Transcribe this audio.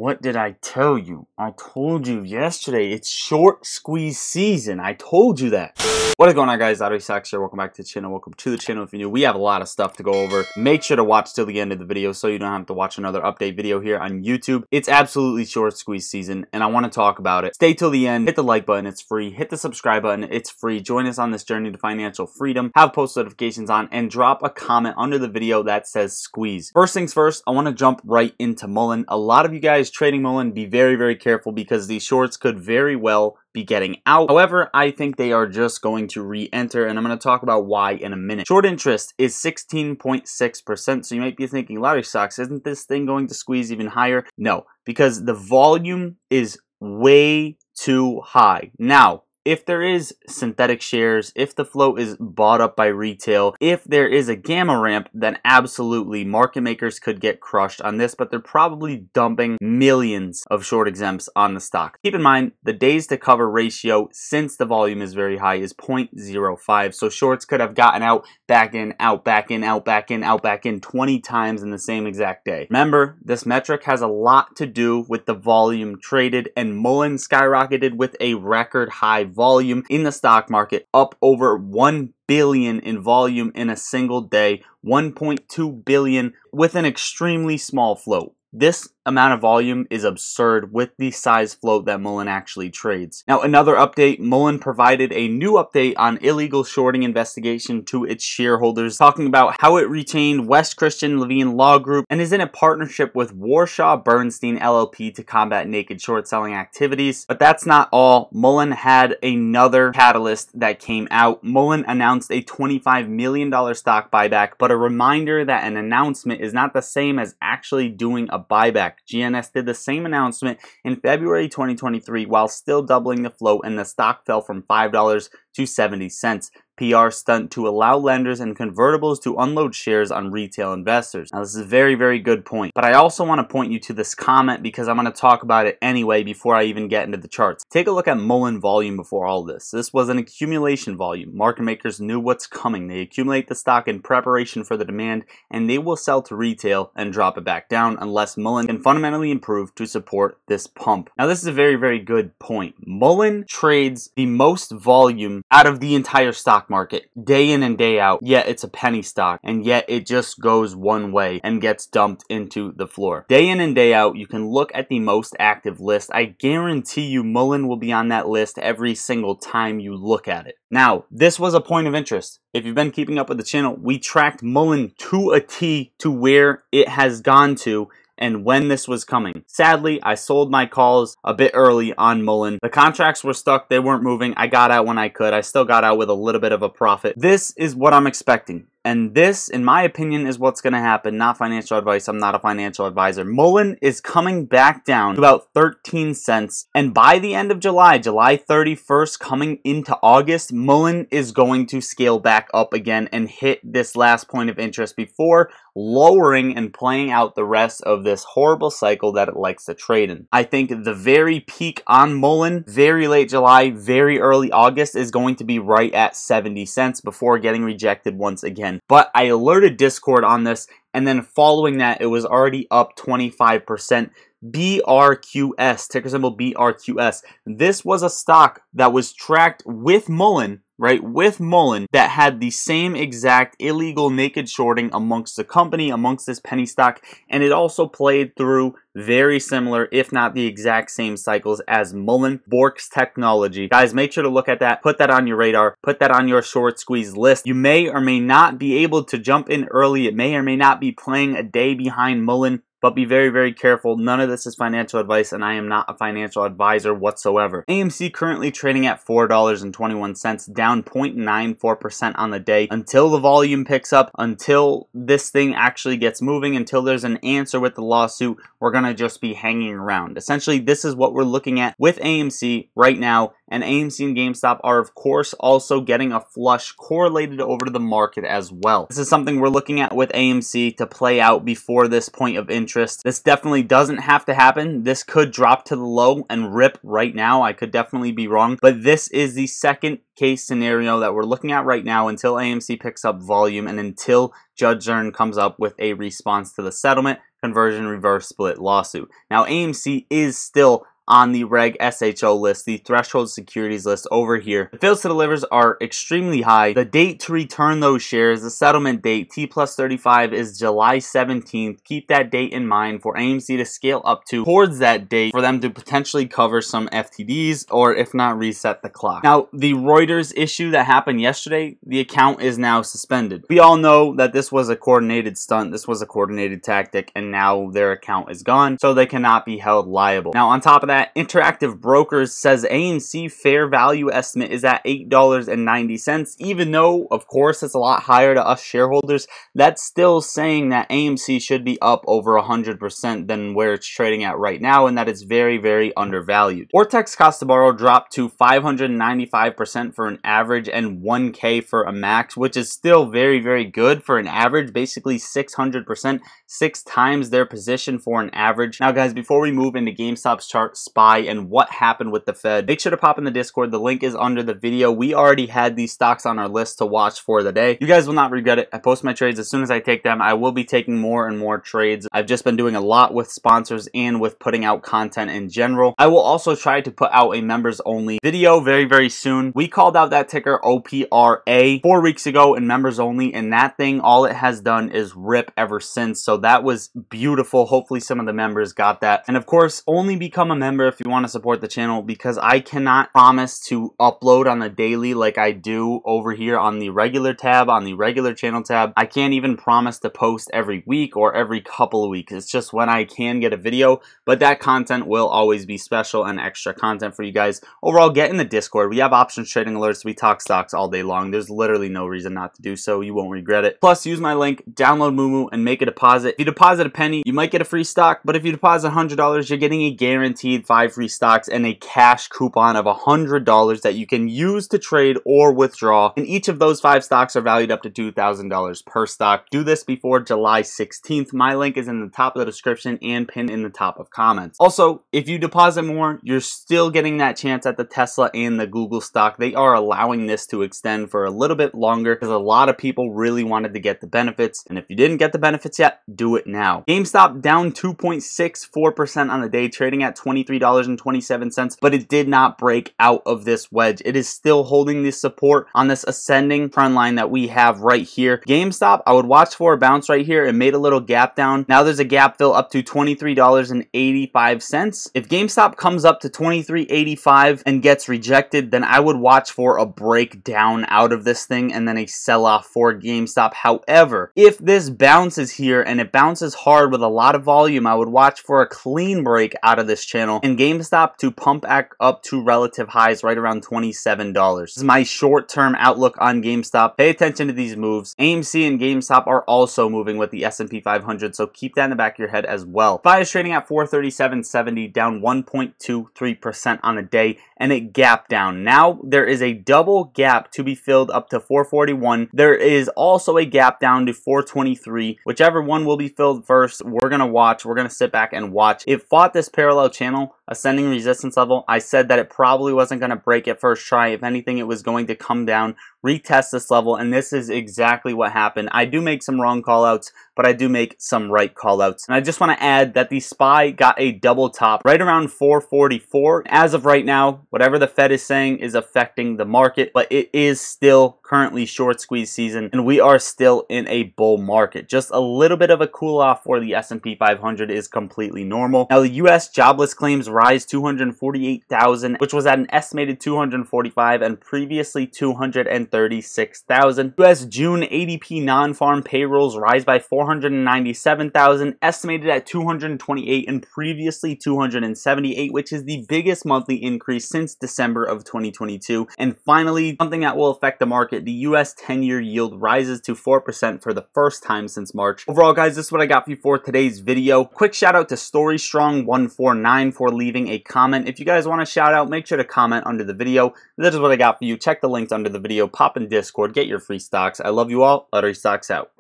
What did I tell you? I told you yesterday, it's short squeeze season. I told you that. What is going on, guys? Socks here. Welcome back to the channel. Welcome to the channel. If you're new, we have a lot of stuff to go over. Make sure to watch till the end of the video so you don't have to watch another update video here on YouTube. It's absolutely short squeeze season, and I want to talk about it. Stay till the end. Hit the like button. It's free. Hit the subscribe button. It's free. Join us on this journey to financial freedom. Have post notifications on, and drop a comment under the video that says squeeze. First things first, I want to jump right into Mullen. A lot of you guys trading Mullen, be very, very careful because these shorts could very well be getting out. However, I think they are just going to re-enter, and I'm going to talk about why in a minute. Short interest is 16.6%, so you might be thinking, Larry Socks, isn't this thing going to squeeze even higher? No, because the volume is way too high. Now, if there is synthetic shares, if the float is bought up by retail, if there is a gamma ramp, then absolutely market makers could get crushed on this, but they're probably dumping millions of short exempts on the stock. Keep in mind, the days to cover ratio, since the volume is very high, is 0.05. So shorts could have gotten out, back in, out, back in, out, back in, out, back in 20 times in the same exact day. Remember, this metric has a lot to do with the volume traded, and Mullen skyrocketed with a record high volume in the stock market, up over 1 billion in volume in a single day, 1.2 billion with an extremely small float. This amount of volume is absurd with the size float that Mullen actually trades. Now, another update, Mullen provided a new update on illegal shorting investigation to its shareholders, talking about how it retained West Christian Levine Law Group and is in a partnership with Warshaw Bernstein LLP to combat naked short selling activities. But that's not all. Mullen had another catalyst that came out. Mullen announced a $25 million stock buyback, but a reminder that an announcement is not the same as actually doing a buyback. GNS did the same announcement in February 2023 while still doubling the float, and the stock fell from $5 to 70 cents. PR stunt to allow lenders and convertibles to unload shares on retail investors. Now, this is a very, very good point, but I also want to point you to this comment because I'm going to talk about it anyway before I even get into the charts. Take a look at Mullen volume before all this. This was an accumulation volume. Market makers knew what's coming. They accumulate the stock in preparation for the demand, and they will sell to retail and drop it back down unless Mullen can fundamentally improve to support this pump. Now, this is a very, very good point. Mullen trades the most volume out of the entire stock market day in and day out, yet it's a penny stock, and yet it just goes one way and gets dumped into the floor. Day in and day out, you can look at the most active list. I guarantee you Mullen will be on that list every single time you look at it. Now, this was a point of interest. If you've been keeping up with the channel, we tracked Mullen to a T to where it has gone to and when this was coming. Sadly, I sold my calls a bit early on Mullen. The contracts were stuck. They weren't moving. I got out when I could. I still got out with a little bit of a profit. This is what I'm expecting. And this, in my opinion, is what's going to happen. Not financial advice. I'm not a financial advisor. Mullen is coming back down to about 13 cents. And by the end of July, July 31st, coming into August, Mullen is going to scale back up again and hit this last point of interest before lowering and playing out the rest of this horrible cycle that it likes to trade in. I think the very peak on Mullen, very late July, very early August, is going to be right at 70 cents before getting rejected once again. But I alerted Discord on this, and then following that, it was already up 25%. BRQS, ticker symbol BRQS. This was a stock that was tracked with Mullen, right, with Mullen, that had the same exact illegal naked shorting amongst the company, amongst this penny stock, and it also played through very similar, if not the exact same cycles as Mullen. Bork's Technology. Guys, make sure to look at that. Put that on your radar. Put that on your short squeeze list. You may or may not be able to jump in early. It may or may not be playing a day behind Mullen, but be very, very careful. None of this is financial advice, and I am not a financial advisor whatsoever. AMC currently trading at $4.21, down 0.94% on the day. Until the volume picks up, until this thing actually gets moving, until there's an answer with the lawsuit, we're going to just be hanging around. Essentially, this is what we're looking at with AMC right now, and AMC and GameStop are, of course, also getting a flush correlated over to the market as well. This is something we're looking at with AMC to play out before this point of interest. This definitely doesn't have to happen. This could drop to the low and rip right now. I could definitely be wrong, but this is the second case scenario that we're looking at right now until AMC picks up volume and until Judge Zern comes up with a response to the settlement. conversion reverse split lawsuit. Now, AMC is still on the Reg SHO list, the threshold securities list over here. The fails to delivers are extremely high. The date to return those shares, the settlement date, T+35, is July 17th. Keep that date in mind for AMC to scale up to towards that date for them to potentially cover some FTDs, or if not, reset the clock. Now, the Reuters issue that happened yesterday, the account is now suspended. We all know that this was a coordinated stunt, this was a coordinated tactic, and now their account is gone, so they cannot be held liable. Now, on top of that, Interactive Brokers says AMC fair value estimate is at $8.90, even though, of course, it's a lot higher to us shareholders. That's still saying that AMC should be up over 100% than where it's trading at right now, and that it's very, very undervalued. Ortex cost to borrow dropped to 595% for an average and 1K for a max, which is still very, very good for an average, basically 600%, 6 times their position for an average. Now, guys, before we move into GameStop's chart, SPY, and what happened with the Fed, make sure to pop in the Discord. The link is under the video. We already had these stocks on our list to watch for the day. You guys will not regret it. I post my trades as soon as I take them. I will be taking more and more trades. I've just been doing a lot with sponsors and with putting out content in general. I will also try to put out a members only video very, very soon. We called out that ticker OPRA 4 weeks ago in members only, and that thing, all it has done is rip ever since. So that was beautiful. Hopefully some of the members got that. And of course, only become a member if you want to support the channel, because I cannot promise to upload on the daily like I do over here on the regular tab, on the regular channel tab. I can't even promise to post every week or every couple of weeks. It's just when I can get a video, but that content will always be special and extra content for you guys. Overall, get in the Discord. We have options trading alerts. We talk stocks all day long. There's literally no reason not to do so. You won't regret it. Plus, use my link, download Moomoo, and make a deposit. If you deposit a penny, you might get a free stock, but if you deposit $100, you're getting a guaranteed 5 free stocks and a cash coupon of $100 that you can use to trade or withdraw. And each of those 5 stocks are valued up to $2,000 per stock. Do this before July 16th. My link is in the top of the description and pinned in the top of comments. Also, if you deposit more, you're still getting that chance at the Tesla and the Google stock. They are allowing this to extend for a little bit longer because a lot of people really wanted to get the benefits. And if you didn't get the benefits yet, do it now. GameStop down 2.64% on the day, trading at $23.27, but it did not break out of this wedge. It is still holding this support on this ascending trend line that we have right here. GameStop, I would watch for a bounce right here. It made a little gap down. Now there's a gap fill up to $23.85. If GameStop comes up to $23.85 and gets rejected, then I would watch for a breakdown out of this thing and then a sell-off for GameStop. However, if this bounces here and it bounces hard with a lot of volume, I would watch for a clean break out of this channel and GameStop to pump back up to relative highs right around $27. This is my short-term outlook on GameStop. Pay attention to these moves. AMC and GameStop are also moving with the S&P 500, so keep that in the back of your head as well. SPY is trading at 437.70, down 1.23% on the day, and it gapped down. Now there is a double gap to be filled up to 441. There is also a gap down to 423. Whichever one will be filled first, we're gonna watch. We're gonna sit back and watch. It fought this parallel channel, ascending resistance level. I said that it probably wasn't going to break it first try. If anything, it was going to come down, retest this level, and this is exactly what happened. I do make some wrong callouts, but I do make some right callouts. And I just want to add that the SPY got a double top right around 444. As of right now, whatever the Fed is saying is affecting the market, but it is still currently short squeeze season, and we are still in a bull market. Just a little bit of a cool off for the S&P 500 is completely normal. Now, the U.S. jobless claims rise 248,000, which was at an estimated 245 and previously 236,000. U.S. June ADP non-farm payrolls rise by 497,000, estimated at 228 and previously 278, which is the biggest monthly increase since December of 2022. And finally, something that will affect the market, the U.S. 10-year yield rises to 4% for the first time since March. Overall, guys, this is what I got for you for today's video. Quick shout out to StoryStrong149 for leaving a comment. If you guys want a shout out, make sure to comment under the video. This is what I got for you. Check the links under the video. Pop in Discord. Get your free stocks. I love you all. Lottery Stocks out.